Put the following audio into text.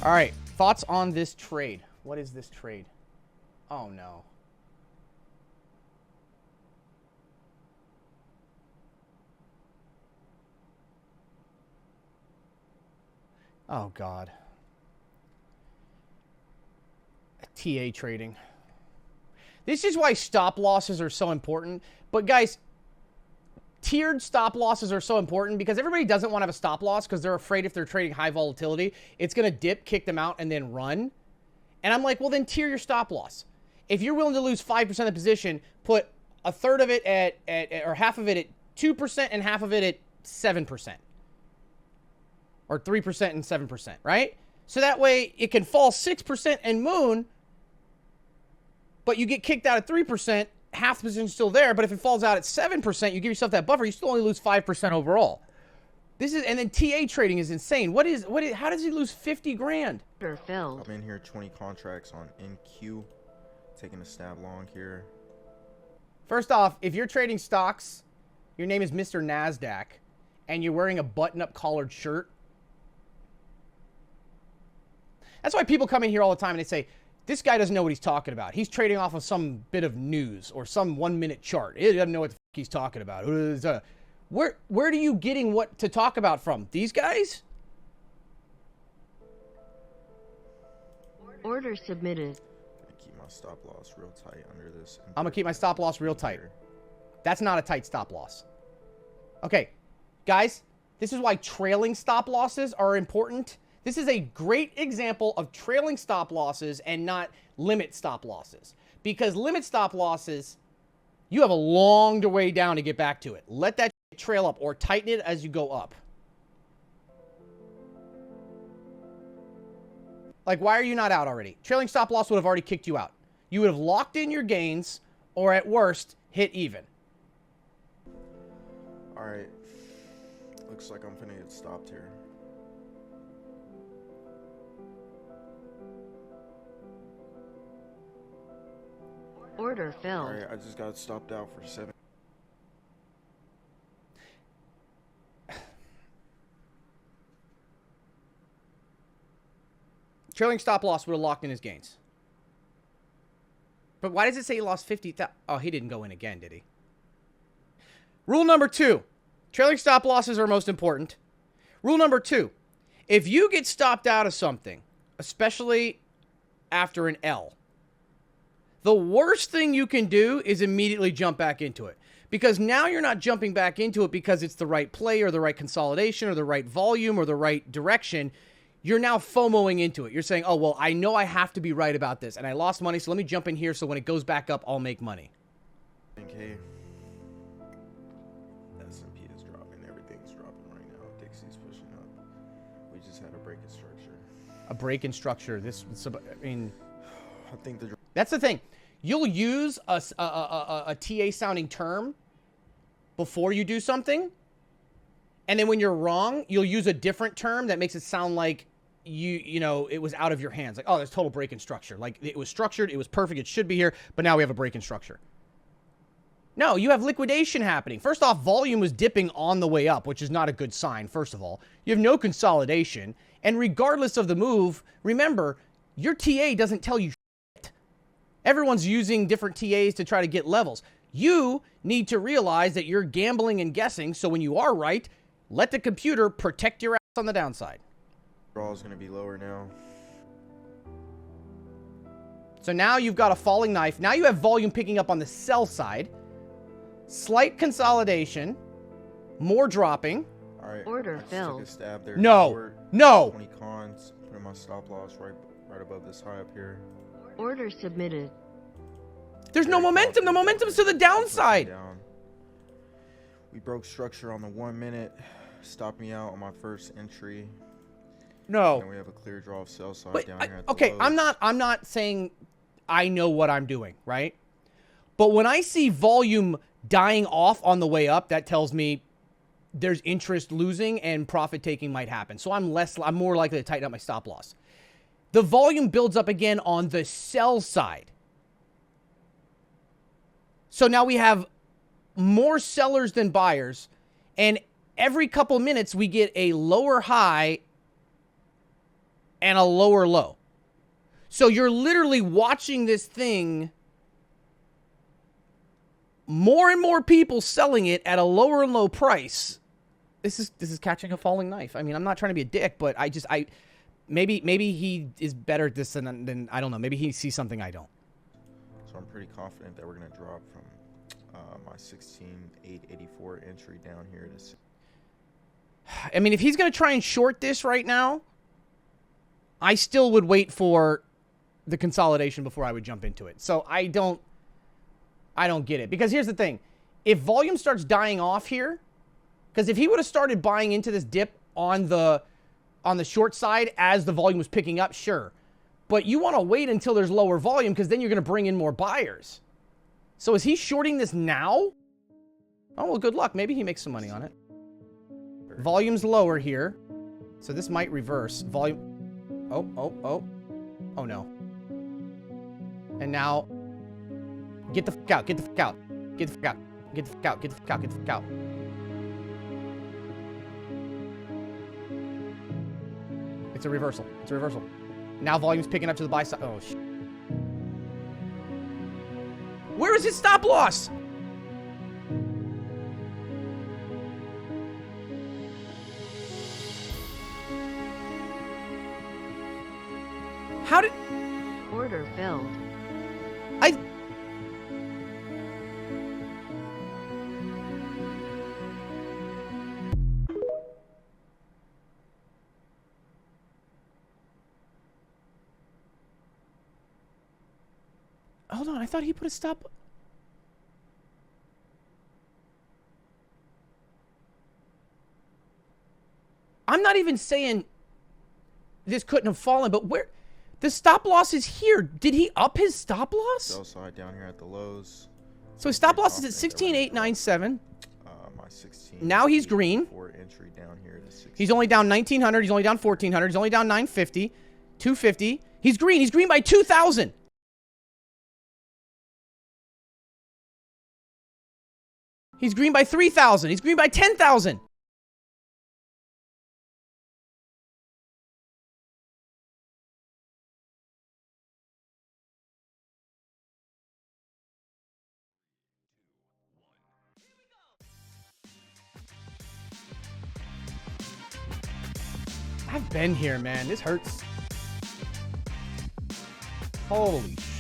All right, thoughts on this trade. What is this trade? Oh, no. Oh, God. TA trading. This is why stop losses are so important. But, guys, tiered stop losses are so important because everybody doesn't want to have a stop loss because they're afraid if they're trading high volatility, it's going to dip, kick them out, and then run. And I'm like, well, then tier your stop loss. If you're willing to lose 5% of the position, put a third of it at or half of it at 2% and half of it at 7%. Or 3% and 7%, right? So that way it can fall 6% and moon, but you get kicked out at 3%, half the position's still there, but if it falls out at 7%, you give yourself that buffer, you still only lose 5% overall. This is, and then TA trading is insane. How does he lose 50 grand? I'm in here 20 contracts on NQ, taking a stab long here. First off, if you're trading stocks, your name is Mr. NASDAQ, and you're wearing a button-up collared shirt. That's why people come in here all the time and they say, this guy doesn't know what he's talking about. He's trading off of some bit of news or some 1-minute chart. He doesn't know what the fuck he's talking about. Where are you getting what to talk about from? These guys? Order submitted. Keep my stop loss real tight under this. I'm going to keep my stop loss real tight. That's not a tight stop loss. Okay, guys, this is why trailing stop losses are important. This is a great example of trailing stop losses and not limit stop losses. Because limit stop losses, you have a long way down to get back to it. Let that trail up or tighten it as you go up. Like, why are you not out already? Trailing stop loss would have already kicked you out. You would have locked in your gains or at worst, hit even. All right. Looks like I'm finna get stopped here. Order filled. Alright, I just got stopped out for 7. Trailing stop loss would have locked in his gains. But why does it say he lost 50,000? Oh, he didn't go in again, did he? Rule number 2. Trailing stop losses are most important. Rule number 2. If you get stopped out of something, especially after an L, the worst thing you can do is immediately jump back into it. Because now you're not jumping back into it because it's the right play or the right consolidation or the right volume or the right direction. You're now FOMOing into it. You're saying, oh, well, I know I have to be right about this. And I lost money, so let me jump in here so when it goes back up, I'll make money. Okay. S&P is dropping. Everything's dropping right now. Dixie's pushing up. We just had a break in structure. A break in structure. I think that's the thing. You'll use a TA sounding term before you do something. And then when you're wrong, you'll use a different term that makes it sound like you know, it was out of your hands. Like, oh, there's total break in structure. Like, it was structured, it was perfect, it should be here, but now we have a break in structure. No, you have liquidation happening. First off, volume was dipping on the way up, which is not a good sign, first of all. You have no consolidation. And regardless of the move, remember, your TA doesn't tell you shit. Everyone's using different TAs to try to get levels. You need to realize that you're gambling and guessing, so when you are right, let the computer protect your ass on the downside. draw is going to be lower now. So now you've got a falling knife. Now you have volume picking up on the sell side. Slight consolidation. More dropping. All right. Order I just filled. took a stab there. No. Short, No. 20 cons. Putting my stop loss right above this high up here. Order submitted. There's no momentum. The momentum's to the downside. Down. We broke structure on the 1 minute. Stopped me out on my first entry. No. And we have a clear draw of sell side But down here at the okay, lows. I'm not saying I know what I'm doing, right? But when I see volume dying off on the way up, that tells me there's interest losing and profit taking might happen. So I'm more likely to tighten up my stop loss. The volume builds up again on the sell side. So now we have more sellers than buyers, and every couple minutes we get a lower high and a lower low. So you're literally watching this thing, more and more people selling it at a lower and low price. This is catching a falling knife. I mean, I'm not trying to be a dick, but maybe he is better at this than I don't know. Maybe he sees something I don't. So I'm pretty confident that we're gonna drop from my 16,884 entry down here to. I mean, if he's gonna try and short this right now, I still would wait for the consolidation before I would jump into it. So I don't get it, because here's the thing: if volume starts dying off here, because if he would have started buying into this dip on the short side as the volume was picking up, sure. But you want to wait until there's lower volume, because then you're going to bring in more buyers. So is he shorting this now? Oh, well, good luck. Maybe he makes some money on it. Volume's lower here. So this might reverse. Volume. Oh, no. And now, get the fuck out. Get the fuck out. Get the fuck out. Get the fuck out. Get the fuck out. Get the fuck out. It's a reversal. It's a reversal. Now volume's picking up to the buy side. Oh, shit. Where is his stop loss? How did... Order filled. Hold on, I thought he put a stop... I'm not even saying this couldn't have fallen, but where... The stop loss is here. Did he up his stop loss? Sell side down here at the lows. So his stop loss is at 16,897. My 16. Now he's green. Entry down here to 16. He's only down 1,900. He's only down 1,400. He's only down 950. 250. He's green. He's green by 2,000. He's green by 3,000. He's green by 10,000. I've been here, man. This hurts. Holy shit.